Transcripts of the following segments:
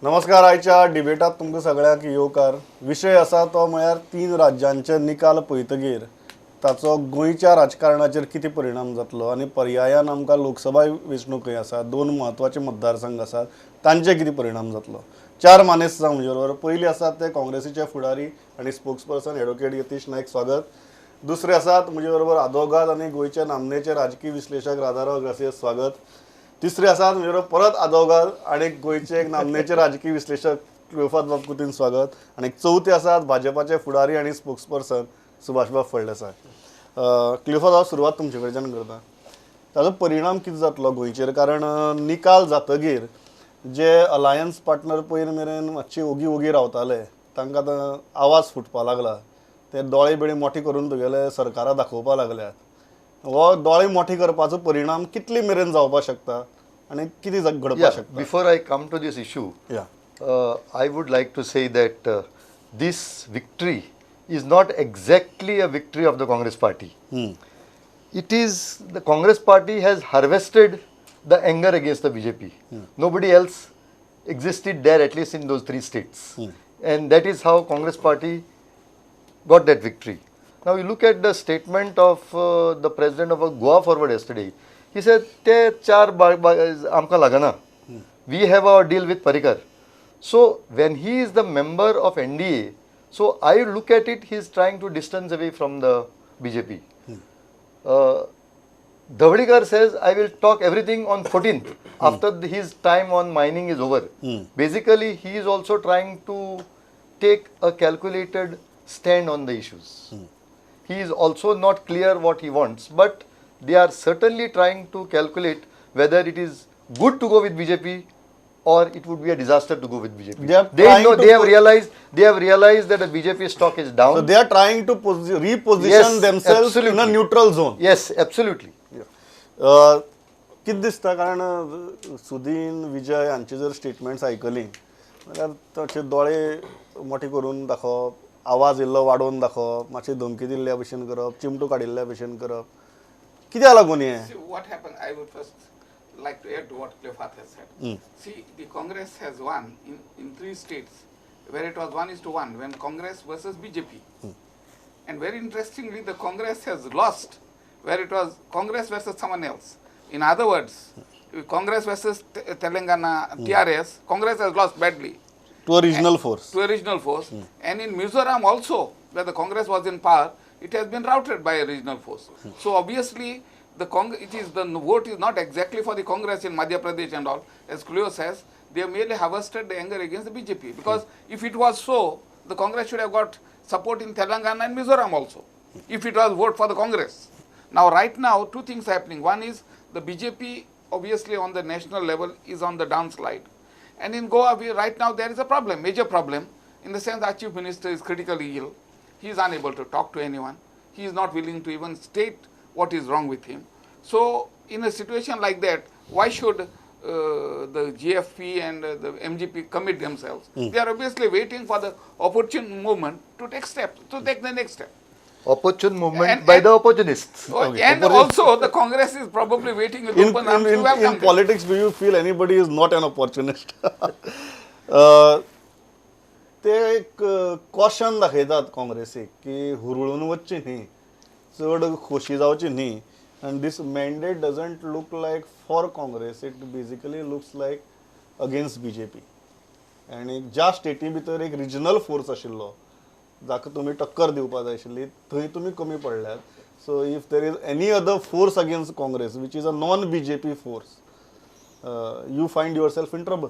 नमस्कार. आयच्या डिबेटात तुमकां सगळ्यांक येवकार. विशय आसा तो म्हळ्यार 3 राज्यांचे निकाल पळयतकीर ताचो गोंयच्या राजकारणाचेर कितें परिणाम जातलो आनी पर्यायान आमकां लोकसभा वेंचणूकय आसा, 2 म्हत्वाचे मतदारसंघ आसात, तांचे कितें परिणाम जातलो. 4 मानेस्त आसा म्हजे बरोबर. पयलीं आसात ते काँग्रेसीचे फुडारी आनी स्पोक्सपर्सन एडवोकेट यतीश नायक, स्वागत. दुसरे आसात म्हजे बरोबर आदवोगाद आनी गोंयचे नामनेचे राजकीय विश्लेशक राधाराव ग्रासियस, स्वागत. तिसरे आसात म्हजे बरोबर परत आदवोगाद आणि गोंयचे एक नामनेचे राजकीय विश्लेषक क्लियोफाद बाबकुतीन, स्वागत. आणि चौथे आसात भाजपाचे फुडारी आणि स्पोक्सपर्सन सुभाषबाब फळदेसाय. क्लियोफाद, हांव सुरवात तुमचे कडच्यान करता. ताचो परिणाम कितें जातलो गोंयचेर? कारण निकाल जातकीर जे अलायन्स पार्टनर पयर मेरेन मातशे ओगी रावताले तांकां आतां आवाज फुटपाक लागला. ते दोळे बिळे मोठे करून तुगेले सरकारा दाखोवपाक लागल्यात. हो दोळे मोठे करपाचो परिणाम कितले मेरेन जावपाक शकता आणि किती घडपाक शकता? Before I come to this issue, I would like to say that this victory is not exactly a victory of the Congress party. It is the Congress party has harvested the anger against the BJP. Nobody else existed there, at least in those 3 states. And that is how Congress party got that victory. Now you look at the statement of the president of Goa Forward yesterday. He said, "Te char amka lagana. We have our deal with Parikar." So when he is the member of NDA, so I look at it, he is trying to distance away from the BJP. Davadikar says, "I will talk everything on 14th after his time on mining is over." Basically, he is also trying to take a calculated stand on the issues. He is also not clear what he wants, but they are certainly trying to calculate whether it is good to go with BJP or it would be a disaster to go with BJP. They have realized that the BJP stock is down. So they are trying to reposition themselves absolutely. In a neutral zone. Yes, absolutely. कितें दिसता? कारण सुदीन विजय हांची जर statements आयकली जाल्यार ताचे दोळे मोठे करून दाखोवप, आवाज इल्लो वाडोवन दाखोवप, मातशी धमकी दिल्ल्या भशेन करप, चिमटो काडिल्ल्या भशेन करप, कित्याक लागून हे? What happened? I would first like to add to what Cleopat has said. See, the Congress has won in 3 states where it was 1:1 when Congress versus BJP. And very interestingly, the Congress has lost where it was Congress versus someone else. In other words, Congress versus Telangana TRS, Congress has lost badly. To a regional force. To a regional force. And in Mizoram also, where the Congress was in power, it has been routed by a regional force. So obviously, the vote is not exactly for the Congress in Madhya Pradesh and all. As Cleo says, they have merely harvested the anger against the BJP. Because if it was so, the Congress should have got support in Telangana and Mizoram also, if it was vote for the Congress. Now, right now, 2 things happening. One is the BJP, obviously on the national level, is on the downslide. And in Goa, right now, there is a problem, major problem, in the sense our chief minister is critically ill. He is unable to talk to anyone. He is not willing to even state what is wrong with him. So, in a situation like that, why should the GFP and the MGP commit themselves? They are obviously waiting for the opportune moment to take steps, to take the next step. Opportune movement by the opportunists. And also the Congress is probably waiting with open arms to welcome in politics, do you feel anybody is not an opportunist? ते एक caution दाखयतात काँग्रेसीक की हुरळून वचची न्ही, चड खोशी जावची न्ही. and this mandate doesn't look like for Congress, it basically looks like against BJP. आणि ज्या स्टेटी भितर एक रिजनल फोर्स आशिल्लो जाका तुम्ही टक्कर दिवपाक जाय आशिल्ली, थंय तुम्ही कमी पडल्यात. So if there is any other force against Congress which is a non BJP force, you find your self in trouble.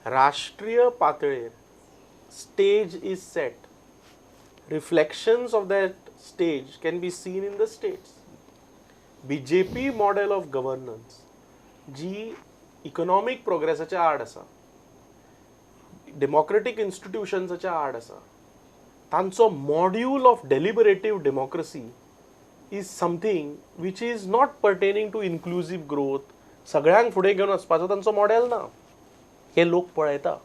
राष्ट्रीय पातळीर stage is set. Reflections of that stage can be seen in the states. BJP model of governance G economic progressaच्या आड आसा, democratic institutionsच्या आड आसा, तांचो module of deliberative democracy is something which is not pertaining to inclusive growth. सगळ्यांक फुडें घेवन वचपाचो तांचो मॉडेल ना, हे लोक पळयता.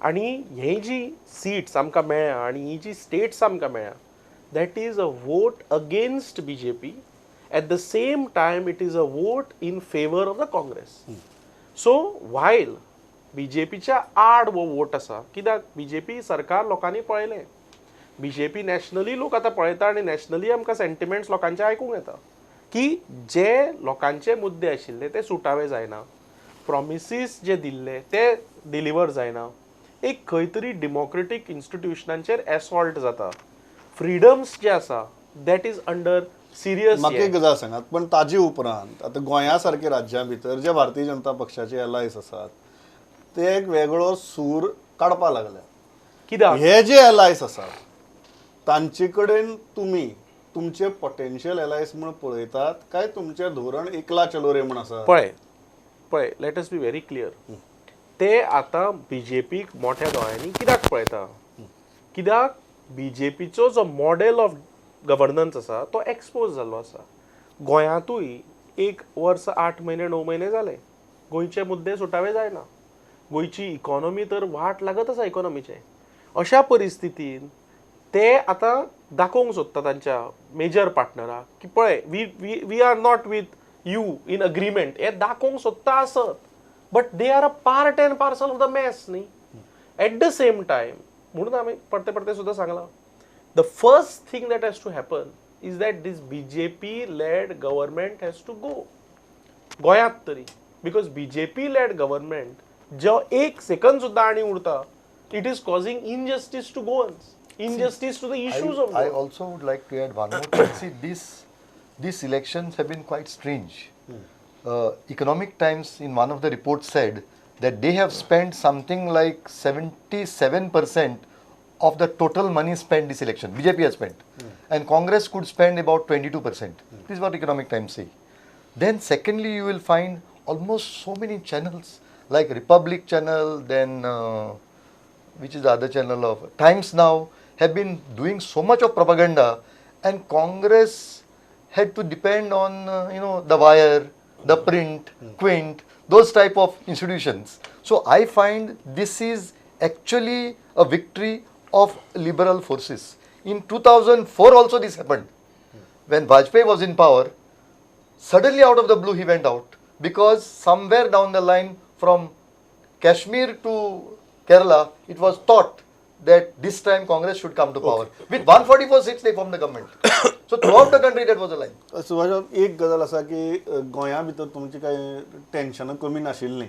आणि हे जी सीट्स आमकां मेळ्ळ्या आनी ही जी स्टेट्स आमकां मेळ्ळ्या, that is a vote against BJP. At the same time, it is a vote in favor of the Congress. So while बीजेपीच्या आड वो वोट आसा, कित्याक बीजेपी सरकार लोकांनी पळयलें. बीजेपी नॅशनली लोक आतां पळयता आनी नॅशनली आमकां सेंटिमेंट्स लोकांचे आयकूंक येता की जे लोकांचे मुद्दे आशिल्ले ते सुटावे जायना, प्रॉमिसीस जे दिल्ले ते डिलिव्हर जायना, एक खंय तरी डेमोक्रेटीक इन्स्टिट्युशनांचेर एसॉल्ट जाता, फ्रिडम्स जे आसा दॅट इज अंडर सिरियस. म्हाका एक गजाल सांगात, पण ताजे उपरांत आता गोंया सारख्या राज्यां भितर जे भारतीय जनता पक्षाचे एलायस आसात ते एक वेगळो सूर काडपाक लागल्या. कित्याक हे जे एलायस आसात तांचे कडेन तुमी तुमचे पोटेन्शियल एलायस म्हणून पळयतात काय तुमचे धोरण एकला चलो रे म्हण आसा? पळय let us be very clear. ते आतां बीजेपीक मोठ्या दोळ्यांनी कित्याक पळयता, कित्याक बीजेपीचो जो मॉडेल ऑफ गव्हर्नन्स आसा तो एक्सपोज जाल्लो आसा. गोंयांतूय 1 वर्स 8 म्हयने 9 म्हयने जाले, गोंयचे मुद्दे सुटावे जायना, गोंयची इकॉनॉमी तर वाट लागत आसा इकॉनॉमीचे. अशा परिस्थितीन ते आतां दाखोवंक सोदता तांच्या मेजर पार्टनराक की पळय we are not with you in agreement, हे दाखोवंक सोदता आसत, but they are a part and parcel of the mess न्ही. एट द सेम टायम म्हणून आमी परते सुद्धा सांगला, the first thing that has to happen is that this BJP led government has to go गोंयांत तरी, बिकॉज बीजेपी लेड गव्हर्नमेंट जो एक सेकंड सुद्धा आनी उरता, it is causing injustice to Goans, injustice to the issues of I Goa. also would like to add one more thing. See, these elections have been quite strange. Economic Times in one of the reports said that they have spent something like 77% of the total money spent this election. BJP has spent. And Congress could spend about 22%. This is what Economic Times say. Then secondly, you will find almost so many channels like Republic channel, then which is the other channel of Times Now, have been doing so much of propaganda, and Congress had to depend on the Wire, the Print, Quint, those type of institutions. So I find this is actually a victory of liberal forces. In 2004 also this happened. When Vajpayee was in power, suddenly out of the blue he went out because somewhere down the line from Kashmir to Kerala it was thought that this time Congress should come to power. With 144 seats they formed the government. So throughout the country that was a line. Subhash, एक गजाल आसा की गोंया भितर तुमची काही टेन्शनां कमी नाशिल्लीं,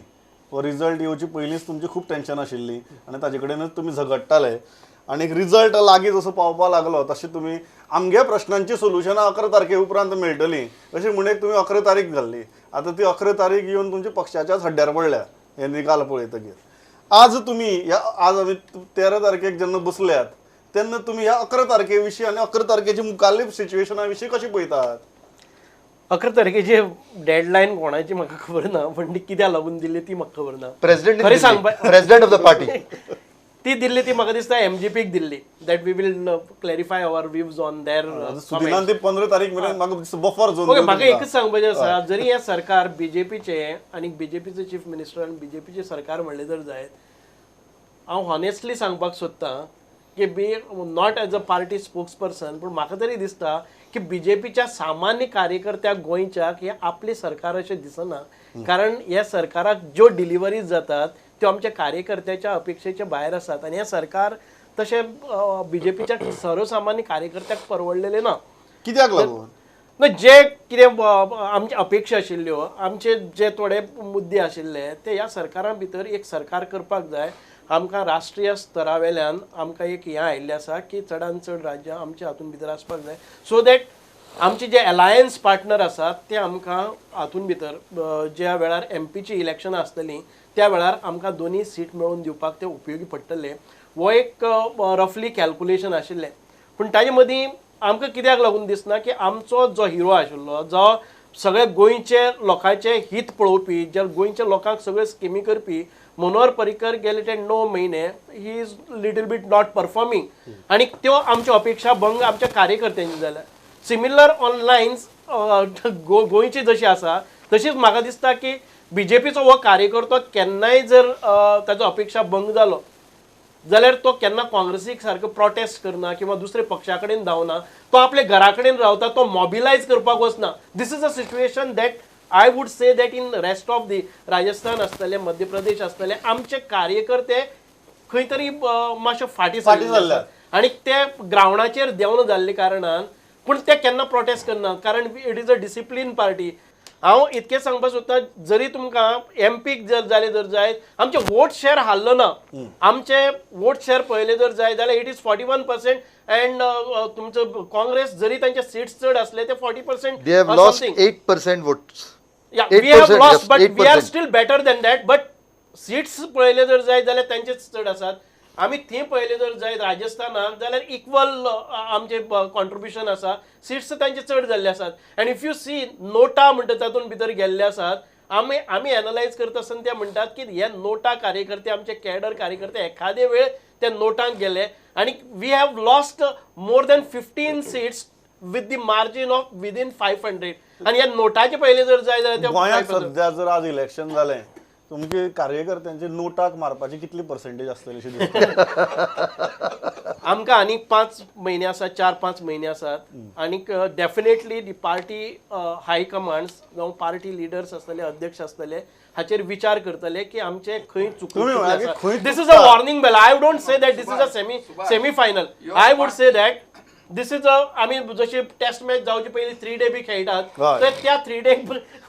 व रिजल्ट येवची पयलींच तुमची खूब टेन्शन आशिल्लीं आनी ताजे कडेनच तुमी झगडटाले, आनी रिजल्ट लागीं जसो पावपाक लागलो तशें तुमी आमगे प्रश्नांची सोल्युशनां 11 तारखे उपरांत मेळटलीं अशी म्हणून तुमी 11 तारीख घाल्ली. आतां ती 11 तारीख येवन तुमच्या पक्षाच्याच हड्ड्यार पडल्या हे निकाल पळयतकीर. आज तुम्ही आज आम्ही 13 तारखेक जेन्ना बसल्यात तेन्ना तुम्ही ह्या 11 तारखे विशीं आनी 11 तारखेची मुखाल्ली सिच्युएशना विशीं कशी पळयतात? 11 तारखेची डेडलाईन कोणाची म्हाका खबर ना, पण ती कित्याक लागून दिल्ली ती म्हाका खबर ना. President of the party. ती दिल्ली ती म्हाका दिसता एमजीपीक Delhi, that we will clarify our views on there. सुदिनान ती 15 तारीख मेरेन म्हाका दिसता बफर झोन. ओके, म्हाका एकच सांगपाचें आसा, जरी हे सरकार बीजेपीचे आनी बीजेपीचे चीफ मिनिस्टर आनी बीजेपीचे सरकार म्हणले जर जायत, हांव हॉनेस्टली सांगपाक सोदतां की be not as a party spokesperson, पूण म्हाका तरी दिसता की बीजेपीच्या सामान्य कार्यकर्त्याक गोंयच्याक हे आपले सरकार अशें दिसना, कारण ह्या सरकाराक ज्यो डिलिव्हरीज जातात त्यो आमच्या कार्यकर्त्याच्या अपेक्षेच्या भायर आसात, आनी हे सरकार तशें बीजेपीच्या सर्वसामान्य कार्यकर्त्याक परवडलेले ना. कित्याक लागून? जे कितें आमची अपेक्षा आशिल्ल्यो, आमचे जे थोडे मुद्दे आशिल्ले ते ह्या सरकारा भितर एक सरकार करपाक जाय. आमकां राष्ट्रीय स्तरा वयल्यान आमकां एक हें आयिल्लें आसा की चडांत चड राज्यां आमच्या हातून भितर आसपाक जाय, सो दॅट आमचे जे अलायन्स पार्टनर आसात ते आमकां हातून भितर ज्या वेळार एमपीची इलेक्शनां आसतलीं त्या वेळार आमकां दोनी सीट मेळोवन दिवपाक ते उपयोगी पडटले. हो एक रफली कॅल्कुलेशन आशिल्लें. पूण ताजे मदीं आमकां कित्याक लागून दिसना की आमचो जो हिरो आशिल्लो, जो सगळे गोंयचे लोकांचे हित पळोवपी, जे गोंयच्या लोकांक सगळे स्किमी करपी मनोहर पर्रीकर गेले ते 9 म्हयने he is little bit not performing, आनी त्यो आमच्यो अपेक्षा भंग आमच्या कार्यकर्त्यांनी जाल्या. सिमिलर ऑन लायन्स गोंयची जशी आसा तशीच म्हाका दिसता की बीजेपीचो हो कार्यकर्तो केन्नाय जर ताचो अपेक्षा भंग जालो जाल्यार तो केन्ना काँग्रेसीक सारको प्रोटेस्ट करना किंवा दुसरे पक्षा कडेन धांवना, तो आपल्या घरा कडेन रावता, तो मॉबिलायज करपाक वचना. This is a situation that I would say that in rest of the Rajasthan आसतले, मध्य प्रदेश आसतले, आमचे कार्यकर्ते खंय तरी मातशे फाटी सरल्यात. आणि ते ग्राउंडाचेर देंवन जाल्ले कारणान पूण ते केन्ना प्रोटेस्ट करनात, कारण it is a discipline party. हांव इतकें सांगपाक सोदतां, जरी तुमकां एमपीक जर जाले जर जायत, आमचे वोट शेअर हाल्लो ना. आमचे वोट शेअर पळयले जर जायत जाल्यार इट इज 41%. अँड तुमचं काँग्रेस जरी तांचे सीट्स चड असले ते 40%. They have lost 8% votes. Yeah, we have 8%, lost, yes, but we are 8%. still better than that. But seats पळयले जर जायत जाल्यार तांचेच चड आसात. आमी थंय पळयले जर जायत राजस्थानाक जाल्यार इक्वल आमचे कॉन्ट्रिब्युशन आसा. सीट्स तांचे चड जाल्ले आसात. अँड इफ यू सी नोटा म्हणटा तातूंत भितर गेल्ले आसात. आमी एनालायज करता आसतना ते म्हणटात की हे नोटा कार्यकर्ते, आमचे कॅडर कार्यकर्ते एखादे वेळ ते नोटांक गेले आणि we have lost more than 15 seats with the margin of within 500. आणि या नोटाचे पहिले जर जाय जाल्यार गोंयांत सध्या जर आज इलेक्शन जालें, तुमचे कार्यकर्त्यांचे नोटाक मारपाची कितली पर्सेंटेज आसतली अशें दिसता? आमकां आनीक 5 म्हयने आसात, 4-5 म्हयने आसात. आनीक डेफिनेटली दी पार्टी हाय कमांड्स जावं पार्टी लिडर्स आसतले, अध्यक्ष आसतले, हाचेर विचार करतले की आमचे खंय चुकले. This is a warning bell. I don't say that this is a semi final. I would say that this is a, आमी जशी टेस्ट मॅच जावचे पयलीं 3 डे बी खेळटात, तर त्या 3 डे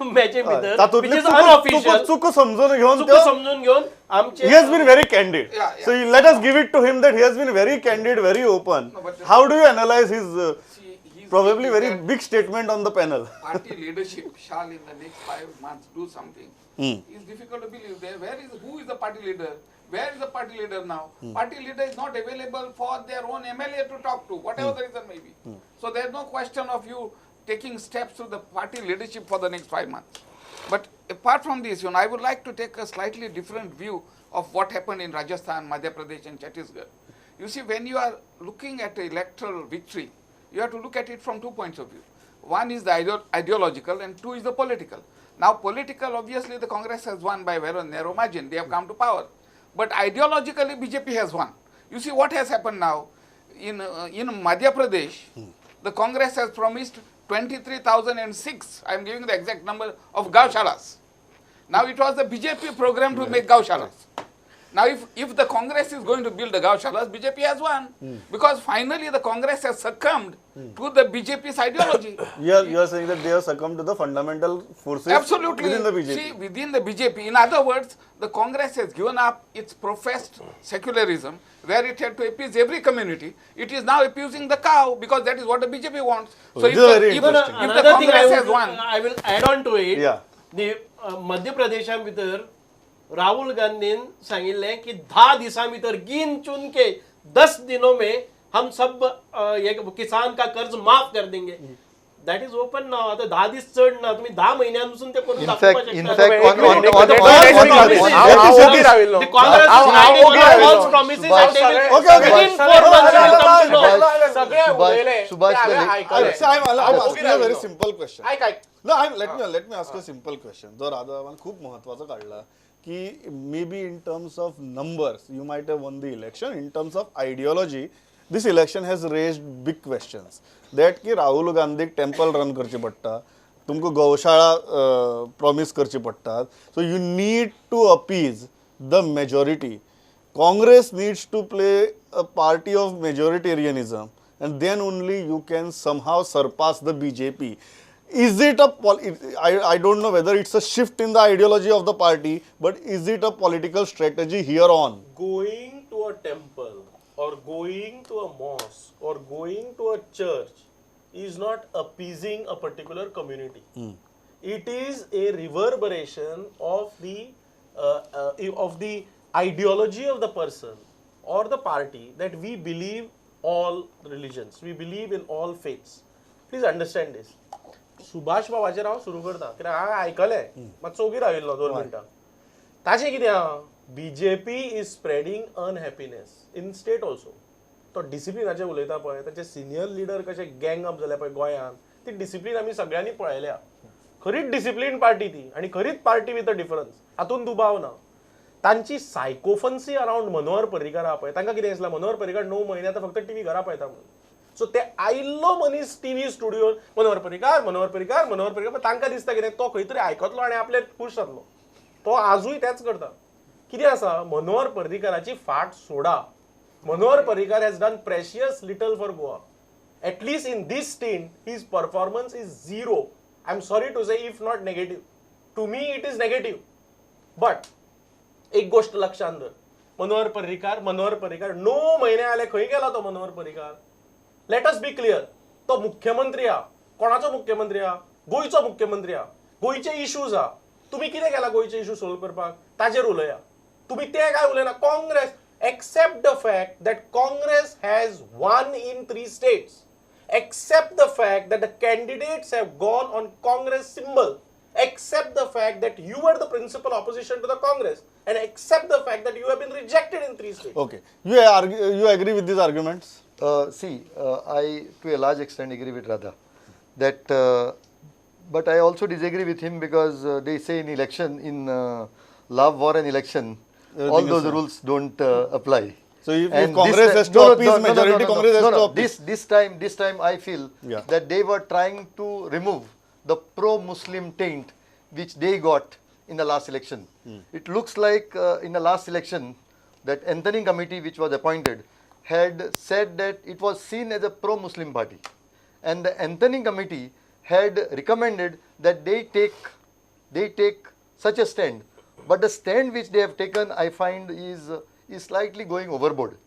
मॅचे भितर चूक समजून घेवन आमचे he has been very candid. So let us give it to him that he has been very candid, very open. How do you analyze his probably very big statement on the panel? Party leadership shall in the next 5 months do something. It's difficult to believe. Who is the party leader? Where is the party leader now? Party leader is not available for their own MLA to talk to, whatever the reason may be. So there's no question of you taking steps to the party leadership for the next 5 months. But apart from this, I would like to take a slightly different view of what happened in Rajasthan, Madhya Pradesh and Chhattisgarh. You see, when you are looking at electoral victory, you have to look at it from 2 points of view. One is the ideological and 2 is the political. Now political, obviously the Congress has won by a very narrow margin. They have come to power. But ideologically BJP has won. You see what has happened now in Madhya Pradesh, the Congress has promised 23,006, I am giving the exact number, of gaushalas. Now it was the BJP program to make gaushalas. Now if the Congress is going to build the gaushalas, BJP has won. Because finally the Congress has succumbed to the BJP's ideology. You are saying that they have succumbed to the fundamental forces Absolutely. within the BJP. See, within the BJP. In other words, the Congress has given up its professed secularism, where it had to appease every community. It is now appeasing the cow, because that is what the BJP wants. So if the Congress has won, I will add on to it. Yeah. The मध्य प्रदेशा भितर Rahul Gandhian सांगिल्लें की 10 दिसां भितर गिन चुन के 10 दिनों में हम सब किसान का कर्ज माफ कर देंगे. That is open now. आता 10 दिस चढ ना, तुम्ही 10 महिन्यांपासून ते करून दाखवू शकता. In fact, The Congress is hiding false promises and they will within 4 months will come to know. Subhash, I'm asking a very simple question. No, let me ask a simple question. जो राधावन खूप महत्वाचा काढला की maybe in terms of numbers you might have won the election. In terms of ideology, this election has raised big questions. That की राहुल गांधीक temple run करचे पडटा, तुमको गौशाळा प्रॉमिस करचे पडटात. So you need to appease the majority. Congress needs to play a party of majoritarianism, and then only you can somehow surpass the BJP. Is it I don't know whether it's a shift in the ideology of the party, but is it a political strategy here on? Going to a temple or going to a mosque or going to a church is not appeasing a particular community. It is a reverberation of the ideology of the person or the party that we believe all religions, we believe in all faiths. Please understand this. Subhash बाबाचेर हांव सुरू करता, कित्याक हांवें आयकलें, मातसो ओगी राविल्लो 2 मिनटां. ताचें कितें आहा, BJP is spreading unhappiness in state also. तो डिसिप्लिनाचें उलयता पळय, ताचे सिनियर लिडर कशे गँग अप जाल्या पळय गोंयांत, ती डिसिप्लीन आमी सगळ्यांनी पळयल्या. खरीच डिसिप्लीन पार्टी ती, आनी खरीच पार्टी विथ अ डिफरन्स, हातून दुबाव ना. तांची सायकोफन्सी अराउंड मनोहर पर्रीकार आहा पळय, तांकां कितें दिसलां मनोहर पर्रीकार 9 म्हयने आतां फक्त टीव्ही घरा पळयता म्हणून. सो ते आयिल्लो मनीस टीव्ही स्टुडिओन मनोहर पर्रीकार मनोहर पर्रीकार मनोहर पर्रीकार पण तांकां दिसता कितें तो खंय तरी आयकतलो आनी आपले खुश जातलो. तो आजूय तेच करता. कितें आसा मनोहर पर्रीकाराची फाट सोडा. Manohar Parrikar has done precious little for Goa. At least in this stint, his performance is zero. I'm sorry to say, if not negative. To me, it is negative. But एक गोष्ट लक्षात धर. मनोहर पर्रीकार 9 महिने आले खंय गेला तो मनोहर पर्रीकार. लेट अस बी क्लियर. तो मुख्यमंत्री हा. कोणाचो मुख्यमंत्री हा? गोयचो मुख्यमंत्री हा. गोयचे इश्यूज हा. तुम्ही कितें केला गोयचे इश्यू सॉल्व करपाक? ताजेर उलया. तुम्ही ते काय उलयना. Congress, accept the fact that Congress has won in 3 states. Accept the fact that the candidates have gone on Congress symbol. Accept the fact that you were the principal opposition to the Congress, and accept the fact that you have been rejected in 3 states. Okay, you agree with these arguments? I to a large extent agree with Radha that, but I also disagree with him because they say in election, in love, war, and election, all those rules don't apply. So if Congress has to appease majority, Congress has to appease. This time I feel that they were trying to remove the pro-Muslim taint which they got in the last election. It looks like in the last election that Anthony committee which was appointed had said that it was seen as a pro-Muslim party, and the Anthony committee had recommended that they take such a stand, but the stand which they have taken, I find, is slightly going overboard.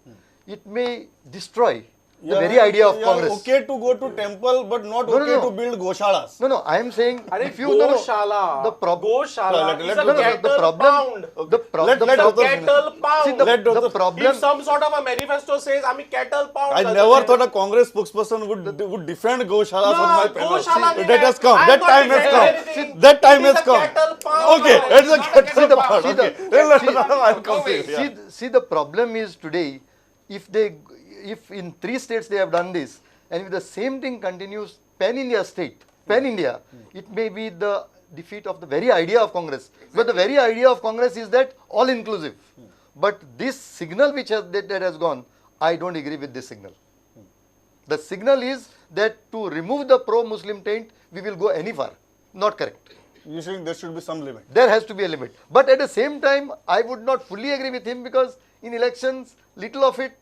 It may destroy the very idea of Congress. Okay to go to temple, but not No, okay no, no. to build goshalas. No, I am saying if you Goshala, the problem. Goshala is a the cattle problem. pound. The problem. Let It's a Dr. cattle pound. See, the If problem. some sort of a manifesto says, "I'm a cattle pound," I never thought a Congress spokesperson would defend goshalas on my panel. Goshala That has come. I'm That not time has defending come. anything. That time It is has a come. cattle pound. Okay, it's a Not cattle cattle pound. pound. Okay. I'll come to you. Yeah. See, the problem is today, if in 3 states they have done this, and if the same thing continues pan India, it may be the defeat of the very idea of Congress. But the very idea of Congress is that all inclusive. But this signal which that has gone, I don't agree with this signal. The signal is that to remove the pro-Muslim taint, we will go any far. Not correct. You think there should be some limit? There has to be a limit. But at the same time, I would not fully agree with him because in elections, little of it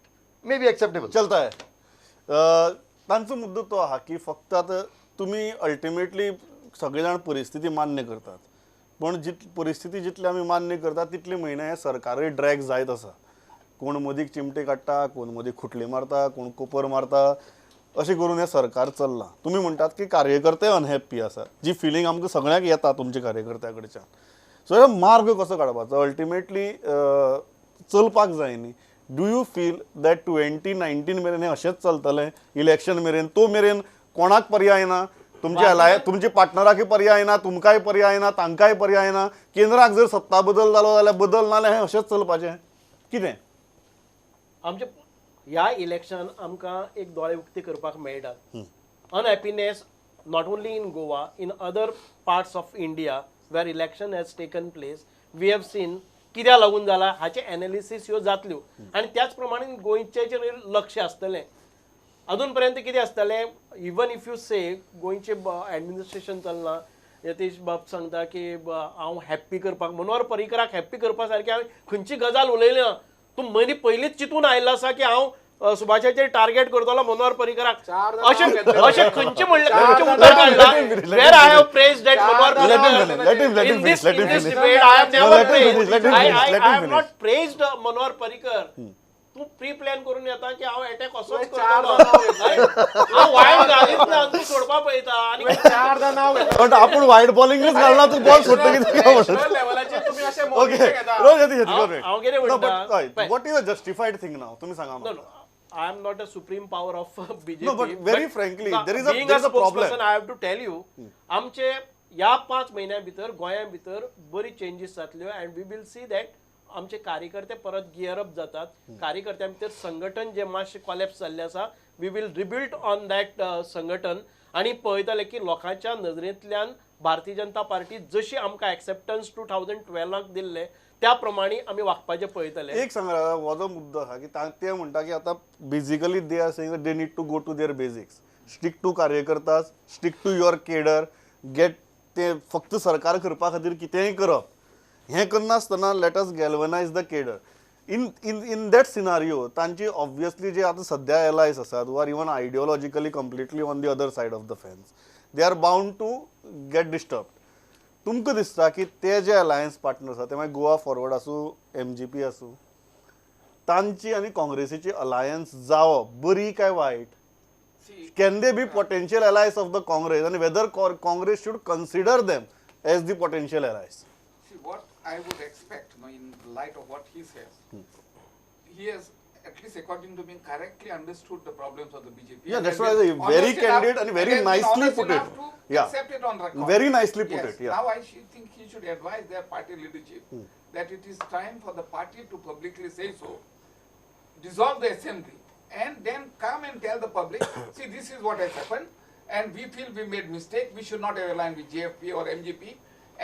may be acceptable. चलता है तांचो मुद्दो तो आहा की फक्त आता तुम्ही अल्टिमेटली सगळे जाण परिस्थिती मान्य करतात पण परिस्थिती जितली आमी मान्य करतात तितले म्हयने हे सरकारय ड्रॅग जायत आसा कोण मदीक चिमटे काडटा कोण मदीक खुटली मारता कोण कोपर मारता अशें करून हे सरकार चल्लां तुमी म्हणटात की कार्यकर्ते अनहॅप्पी आसा जी फिलींग आमकां सगळ्यांक येता तुमच्या कार्यकर्त्या कडच्यान सो हे मार्ग कसो काडपाचो अल्टिमेटली चलपाक जाय न्ही डू यू फील दॅट 2019 मेरेन हे अशेंच चलतलें इलेक्शन मेरेन तो मेरेन कोणाक पर्याय ना तुमच्या पार्टनराक पर्याय ना तुमकांय पर्याय ना तांकांय पर्याय ना केंद्राक जर सत्ता बदल जालो जाल्यार बदल नाल्यार हें अशेंच चलपाचें कितें आमचे ह्या इलेक्शन आमकां एक दोळे उक्ती करपाक मेळटात unhappiness not only in Goa in other parts of India where election has taken place we have seen कित्याक लागून जाला हाचे एनालिसीस ह्यो जातल्यो आनी त्याच प्रमाणे गोंयचेर लक्ष आसतलें अजून पर्यंत कितें आसतलें इवन इफ यू से गोंयचे एडमिनिस्ट्रेशन चलना यतीश बाब सांगता की हांव हॅप्पी करपाक मनोहर पर्रीकराक हॅप्पी करपा सारकी हांवें खंयची गजाल उलयली ना तूं मनी पयलींच चिंतून आयिल्लो आसा की हांव सुभाषाचेर टार्गेट करतलो मनोहर पर्रीकराक अशें खंयचे म्हणलें खंयचे उतर काडला where I have praised that Manohar Parrikar in this debate I have never praised I have not praised Manohar Parrikar तू प्री प्लॅन करून येता की हांव अटॅक असोच करतलो हांव वायड घालीत ना तूं सोडपा पळयता आनी चारदा नाव घेता पण आपण वाईट बॉलिंगच घालना तू बॉल सोडतो कितें नॅशनल लेवलाचेर तुम्ही असे मोहिते घेता हांव कितें म्हणटा what is a justified thing नाव तुम्ही सांगा मला I am not a supreme power of BJP. No, but very frankly, there is a spokesperson, problem. I have to tell you, आमचे ह्या 5 महिन्यां भितर गोंया भितर बरी चेंजीस जातल्यो and we will see that आमचे कार्यकर्ते परत गियर अप जातात कार्यकर्त्यां भितर संघटन जे मातशें कॉलेप्स जाल्लें आसा we will rebuild on that संघटन आनी पळयतले की लोकांच्या नजरेंतल्यान भारतीय जनता पार्टी जशी आमकां एक्सेप्टन्स 2012 दिल्ले त्या प्रमाणे आमी वागपाचें पळयतले. एक सांगा हो जो मुद्दो आहा की ते म्हणटा की आतां basically they are saying they need to go to their basics, stick to कार्यकर्तास, stick to your cadre, get ते फक्त सरकार करपा खातीर कितेंय करप हें करनासतना let us galvanize the cadre. In that scenario तांची ऑब्वियसली जे आतां सद्या एलायस आसात वर even ideologically completely on the other side of the fence, they are bound to get disturb. तुमकां दिसता की ते जे अलायन्स पार्टनर्स आसा ते मागीर गोवा फॉरवर्ड आसूं, MGP आसूं, तांची आनी काँग्रेसीची अलायन्स जावप बरी काय वायट? Can they be potential allies of the Congress, and whether Congress should consider them as the potential allies? See, what I would expect, in light of what he says, he has, at least according to me, correctly understood the problems of the BJP. Yeah, And that's has why been they very honest candid enough- and very has been nicely honest put it. enough to Yeah. accept it on record. Very nicely put Yes. it, yeah. Now I think he should advise their party leadership that it is time for the party to publicly say so, dissolve the assembly, and then come and tell the public, see, this is what has happened, and we feel we made mistake, we should not have aligned with JFP or MGP,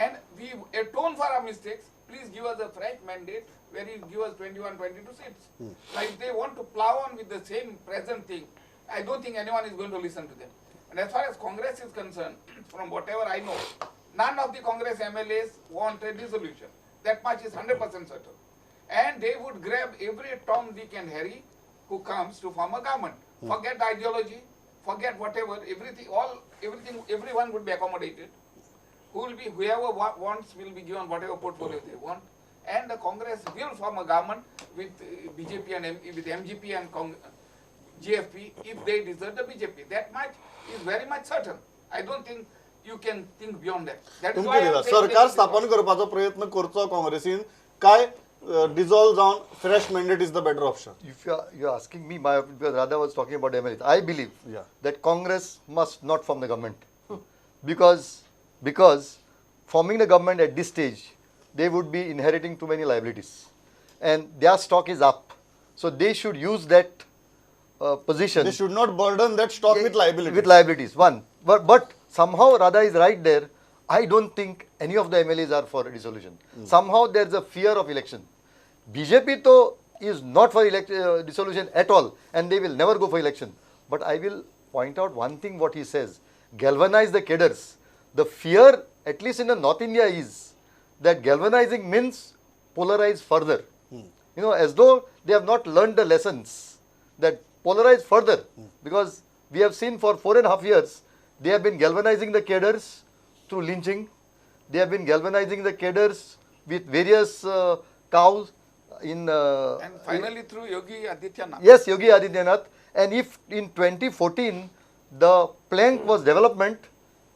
and we atone for our mistakes. Please give us a fresh mandate where you give us 21, 22 seats. Now, if they want to plow on with the same present thing, I don't think anyone is going to listen to them. And as far as Congress is concerned, from whatever I know, none of the Congress MLAs want a dissolution. That much is 100% certain. And they would grab every Tom, Dick and Harry who comes to form a government. Forget ideology, forget whatever, everyone would be accommodated. Whoever wants will be given whatever portfolio they want. And the Congress will form a government with BJP and with MGP and GFP if they desert the BJP. That much is very much certain. I don't think you can think beyond that. That is why I am saying सरकार they स्थापन करपाचो प्रयत्न करचो काँग्रेसीन काय dissolve जावन fresh mandate is the better option? If you're asking me, because Radha was talking about MLAs, I believe that Congress must not form the government because forming the government at this stage, they would be inheriting too many liabilities, and their stock is up, so they should use that position. They should not burden that stock with liability. With liabilities, one. But somehow Radha is right there. I don't think any of the MLAs are for dissolution. Somehow there's a fear of election. BJP though is not for dissolution at all, and they will never go for election. But I will point out one thing what he says, galvanize the cadres. The fear, at least in the North India, is that galvanizing means polarize further. As though they have not learned the lessons, that polarize further. Because we have seen for 4.5 years, they have been galvanizing the cadres through lynching. They have been galvanizing the cadres with various cows and finally through Yogi Adityanath. Yes, Yogi Adityanath. And if in 2014 the plank was development,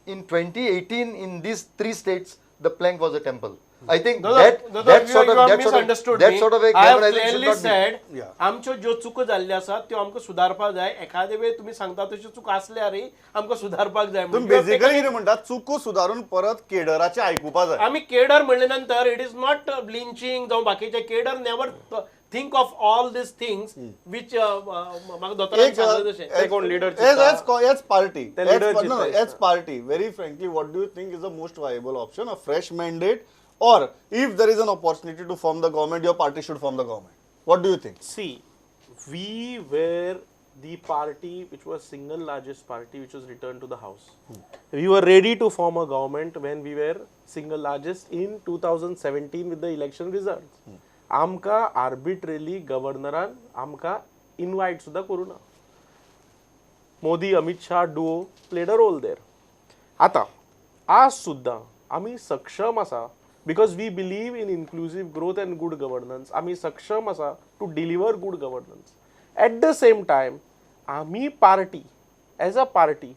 in 2018 in these 3 states the plank was a temple. I think that sort of a galvanizing should not said आमच्यो ज्यो चुको जाल्ल्यो आसात त्यो आमकां सुदारपाक जाय. एखादे वेळ तुम्ही सांगता तश्यो चुको असल्यारय आमकां सुदारपाक जाय. तुम्ही बेसिकली कितें म्हणटात, चुको सुदारून परत केडराचे आयकुपा जाय. आमी केडर म्हणले नंतर इट इज नॉट लिंचिंग जावं बाकीचे cadre never think of all these things which म्हाका दोतोरान सांगले तशें ते कोण लीडर as party, ते leader as party, very frankly, what do you think is the most viable option? A fresh mandate, or if there is an opportunity to form the government, your party should form the government? What do you think? See, we were the party which was single largest party which was returned to the house. We were ready to form a government when we were single largest in 2017 with the election results. आमकां arbitrarily गव्हर्नरान आमकां invite सुद्दां करूना. Modi Amit Shah duo played a role there. आतां आज सुद्दां आमी सक्षम आसा because we believe in inclusive growth and good governance. आमी सक्षम आसा to deliver good governance. At the same time, आमी पार्टी एज अ पार्टी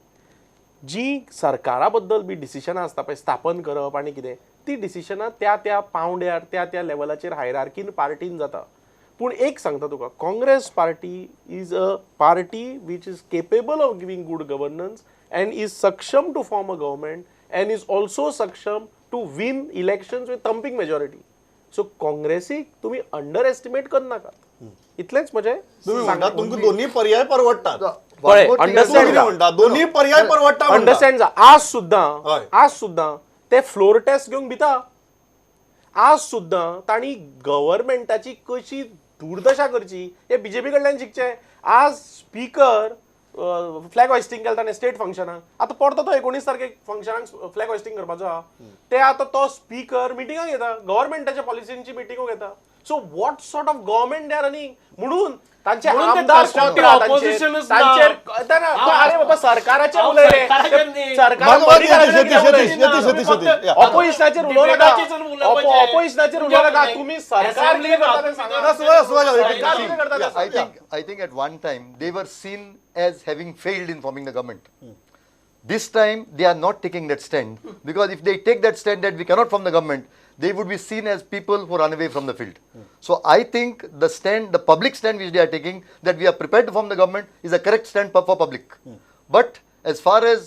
जी सरकारा बद्दल बी डिसिशनां आसता पळय स्थापन करप आनी कितें, ती डिसिशनां त्या पावंड्यार त्या लेवलाचेर हायरार्कीन पार्टीन जाता. पूण एक सांगता तुका, Congress party is a party which is capable of giving good governance and is सक्षम to form a government and is also सक्षम to win elections with thumping majority. So काँग्रेसीक तुम्ही अंडर एस्टिमेट कर नाकात. इतलेंच म्हजें. तुम्ही म्हणटा तुमकां दोन्ही पर्याय परवडटात. पळय, दोन्ही पर्याय परवडटा. अंडरस्टँड जा. आज सुद्दां ते फ्लोर टेस्ट घेवंक भिता. आज सुद्धा तांणी गव्हर्नमेंटाची कशी दुर्दशा करची हे बीजेपी कडल्यान शिकचे. आज स्पीकर फ्लॅग हॉइस्टिंग केलं ताणें स्टेट फंक्शनाक, आतां परतो तो 19 तारखेक फंक्शनाक फ्लॅग हॉइस्टिंग करपाचो आहा. ते आतां तो स्पीकर मिटिंगाक घेता, गव्हर्नमेंटाच्या पॉलिसींची मिटिंगो घेता. So what sort of government they are running म्हणून तांचे आमदार कोण ऑपोजिशनच तांचेर अरे बाबा सरकाराचेर उलयले, सरकार ऑपोजिशनाचेर उलोवं नाका, ऑपोजिशनाचेर उलोवं नाका, तुम्ही सरकार कितें करता तें सांगा. I think at one time they were seen as having failed in forming the government. This time they are not taking that stand, because if they take that stand that we cannot form the government, they would be seen as people who run away from the field. So I think the public stand which they are taking, that we are prepared to form the government, is a correct stand for public. But as far as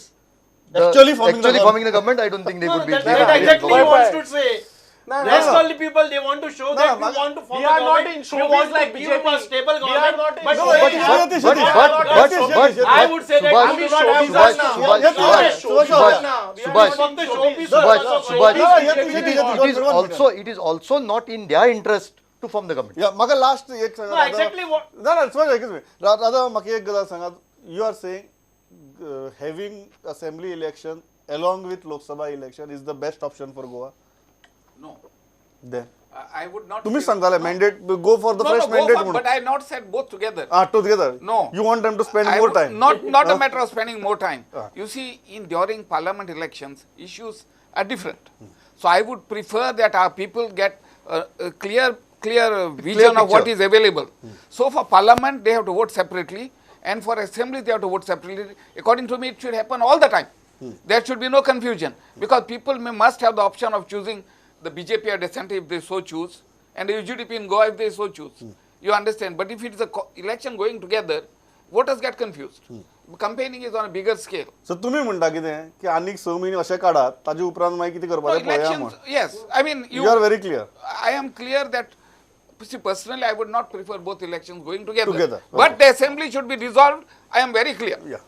Actually forming the government, I don't think they would be. That exactly he wants to say. No. Rest only people, they want to show that we want to form We a are not government. in We showbiz want to like give BJP. a stable We are government. not in But showbiz. I would say that Subhash, we do not have Subhash, that now. Subhash, We are Subhash, showbiz. Subhash, From the showbiz Subhash, purpose of Subhash, showbiz. it is also not in their interest to form the government. या म्हाका last एक सांगात. No, exactly what. ना ना सुभाष एकच minute. दादा म्हाका एक गजाल सांगात. You are saying having assembly election along with Lok Sabha election is the best option for Goa? No. Then I would not. तुम्ही feel- सांगताले no. mandate go for the No, fresh no, go mandate for, म्हणून. but I have not said both together. Together. No. You want them to spend I more would- time. Not a matter of spending more time. You see, during parliament elections, issues are different. So I would prefer that our people get a clear vision of what picture. is available. So for parliament, they have to vote separately, and for assembly, they have to vote separately. According to me, it should happen all the time. There should be no confusion, because people must have the option of choosing the BJP or dissent if they so choose, and the UGDP in Goa if they so choose. You understand? But if it is a election going together, voters get confused. Campaigning is on a bigger scale. So तुम्ही म्हणता कितें की आनीक 6 म्हयने अशे काढात ताजे उपरांत मागीर कितें No, करपाचें पळया elections, म्हण. yes. I mean, You are very clear. I am clear that, see, personally, I would not prefer both elections going together. Together, But the assembly should be dissolved. I am very clear. Yeah.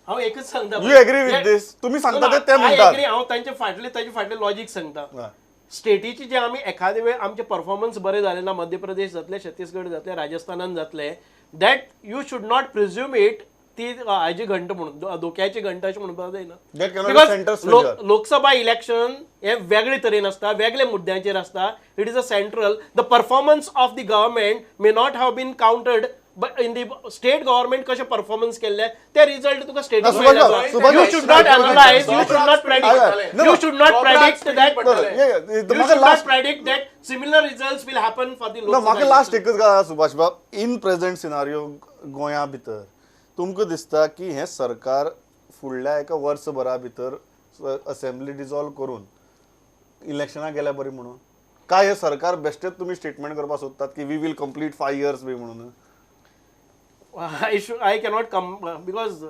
हांव एकच सांगता. You agree with this? तुम्ही सांगता ते म्हणतात. हांव तांचे फाटले लॉजिक सांगता. स्टेटीची जे आमी एखादे वेळ आमचे परफॉर्मन्स बरे जाले ना, मध्य प्रदेश जातले, छत्तीसगड जातले, राजस्थानान जातले, that you should not presume it ती हाजी घंट म्हणून धोक्याची घंट अशें म्हणपाक जायना. That cannot be center's figure. Lok Sabha election हे वेगळे तरेन आसता, वेगळे मुद्द्यांचेर आसता. It is a central. The performance of the government may not have been countered, but in the state government कशे परफॉर्मन्स केल्ले ते रिझल्ट तुका state Subhash Bhau, you should not analyse, you should not predict, you should not predict that. You should not predict that similar results will happen for the ना Lok म्हाका Sabha last election. एकच गजाल सुभाष बाब, in present scenario गोंया भितर तुमकां दिसता की हें सरकार फुडल्या एका वर्सभरा भितर असेंब्ली डिजॉल्व करून इलेक्शनाक गेल्या बरी म्हणून, काय हे सरकार बेश्टेच तुमी स्टेटमेंट करपाक सोदतात की वी विल कंप्लीट 5 years बी म्हणून? I cannot come because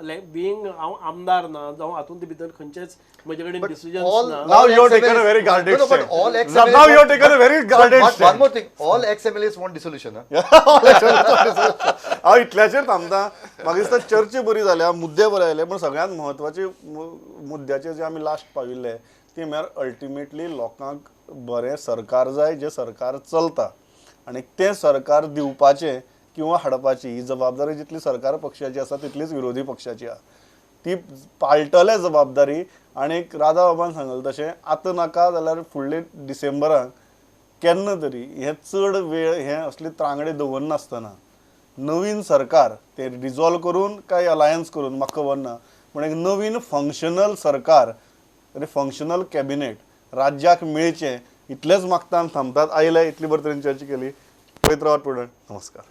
like being आमदार ना जावं हातून भितर खंयचेच म्हजे कडेन डिसिजन्स all- ना. Now you have ex-MLAs taken a very guarded No, no, but stand. all ex-MLAs Now you have want- taken a very guarded One stand. more thing, all ex-MLAs want dissolution. हांव इतल्याचेर थांबता. म्हाका दिसता चर्चा बरी जाल्या, मुद्दे बरे आयले, पण सगळ्यांत म्हत्वाचे मुद्द्याचे जे आमी लास्ट पाविल्ले ते म्हळ्यार अल्टिमेटली लोकांक बरें सरकार जाय, जे सरकार चलता, आनी तें सरकार दिवपाचें किंवा हाडपाची ही जबाबदारी जितली सरकार पक्षाची आसा तितलीच विरोधी पक्षाची आहा. ती पाळटले जबाबदारी. आनी राधा बाबान सांगलें तशें आतां नाका जाल्यार फुडले डिसेंबराक केन्ना तरी हे चड वेळ हे असले त्रांगडे दवरनासतना नवीन सरकार ते डिजॉल्व करून काय अलायन्स करून म्हाका खबर ना, पूण एक नवीन फंक्शनल सरकार आनी फंक्शनल कॅबिनेट राज्याक मेळचें इतलेंच मागता आनी थांबतात. आयले इतली बरे तरेन चर्चा केली. पळयत रावात प्रुडंट. नमस्कार.